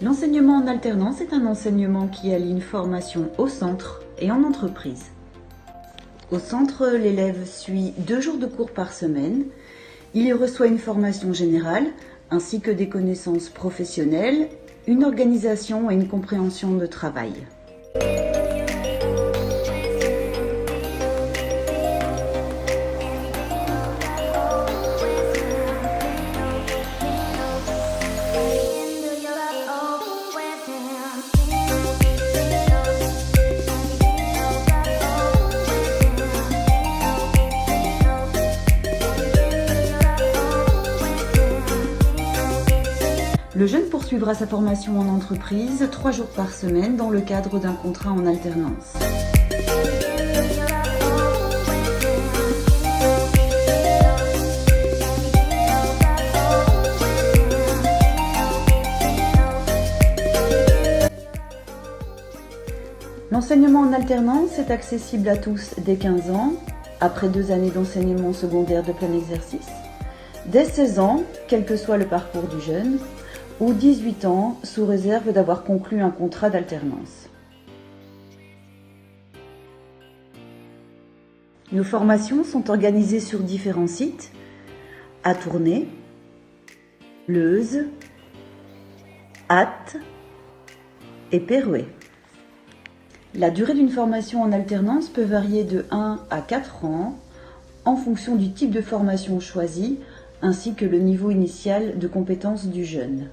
L'enseignement en alternance est un enseignement qui allie une formation au centre et en entreprise. Au centre, l'élève suit 2 jours de cours par semaine. Il y reçoit une formation générale ainsi que des connaissances professionnelles, une organisation et une compréhension de travail. Le jeune poursuivra sa formation en entreprise 3 jours par semaine dans le cadre d'un contrat en alternance. L'enseignement en alternance est accessible à tous dès 15 ans, après 2 années d'enseignement secondaire de plein exercice, dès 16 ans, quel que soit le parcours du jeune, ou 18 ans, sous réserve d'avoir conclu un contrat d'alternance. Nos formations sont organisées sur différents sites, à Tournai, Leuze, Ath et Pérouet. La durée d'une formation en alternance peut varier de 1 à 4 ans en fonction du type de formation choisie ainsi que le niveau initial de compétence du jeune.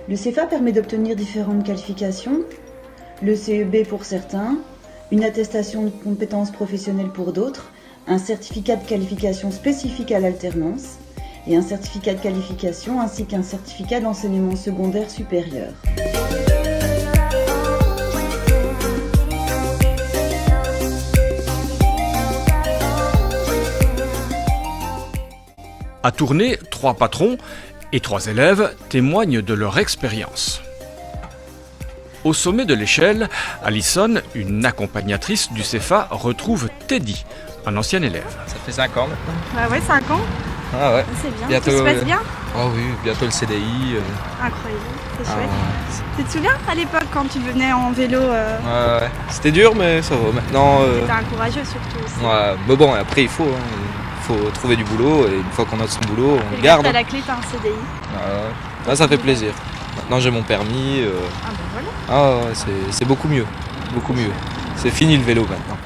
Le CFA permet d'obtenir différentes qualifications, le CEB pour certains, une attestation de compétences professionnelles pour d'autres, un certificat de qualification spécifique à l'alternance et un certificat de qualification ainsi qu'un certificat d'enseignement secondaire supérieur. À Tournai, 3 patrons et 3 élèves témoignent de leur expérience. Au sommet de l'échelle, Alison, une accompagnatrice du CFA, retrouve Teddy, un ancien élève. Ça fait 5 ans maintenant. Ah ouais, 5 ans. Ah ouais. C'est bien. Bientôt, Tout se passe bien. Oh oui, bientôt le CDI. Incroyable, c'est Ah chouette. ouais. Tu te souviens à l'époque quand tu venais en vélo Ouais. C'était dur, mais ça va. Maintenant, T'étais un courageux surtout aussi. ouais. Mais bon, après il faut trouver du boulot et une fois qu'on a son boulot, on Et le garde. à la clé, t'as un CDI. Ouais. Là, ça fait plaisir. Maintenant, j'ai mon permis. Ah ben voilà. Ah ouais, c'est beaucoup mieux. Beaucoup mieux. C'est fini le vélo maintenant.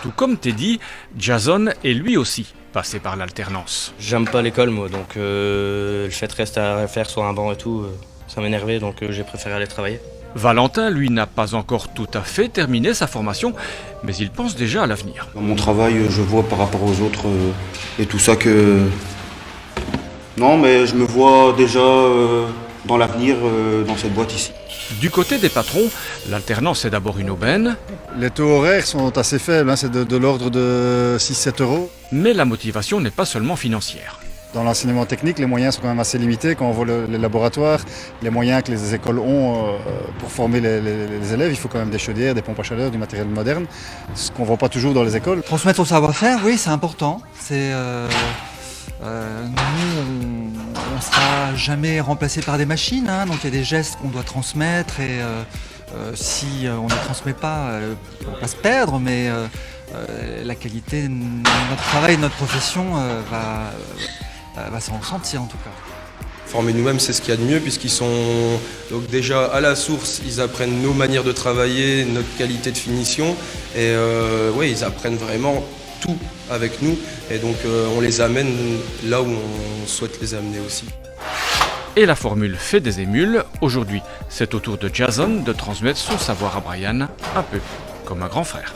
Tout comme Teddy, Jason est lui aussi passé par l'alternance. J'aime pas l'école moi, donc le fait de rester à faire sur un banc et tout, Ça m'énervait, donc j'ai préféré aller travailler. Valentin, lui, n'a pas encore tout à fait terminé sa formation, mais il pense déjà à l'avenir. Dans mon travail, je vois par rapport aux autres et tout ça que... Non, mais je me vois déjà dans l'avenir dans cette boîte ici. Du côté des patrons, l'alternance est d'abord une aubaine, Les taux horaires sont assez faibles, hein, c'est de l'ordre de 6-7 euros. mais la motivation n'est pas seulement financière. Dans l'enseignement technique, les moyens sont quand même assez limités. Quand on voit les laboratoires, les moyens que les écoles ont pour former les élèves, il faut quand même des chaudières, des pompes à chaleur, du matériel moderne, ce qu'on ne voit pas toujours dans les écoles. Transmettre son savoir-faire, oui, c'est important. Nous, on ne sera jamais remplacé par des machines, hein, donc il y a des gestes qu'on doit transmettre et si on ne transmet pas, on va se perdre, mais la qualité de notre travail, de notre profession va s'en ressentir en tout cas. Former nous-mêmes, c'est ce qu'il y a de mieux puisqu'ils sont donc déjà à la source, ils apprennent nos manières de travailler, notre qualité de finition et ouais, ils apprennent vraiment tout avec nous et donc on les amène là où on souhaite les amener aussi. Et la formule fait des émules. Aujourd'hui, c'est au tour de Jason de transmettre son savoir à Brian, un peu comme un grand frère.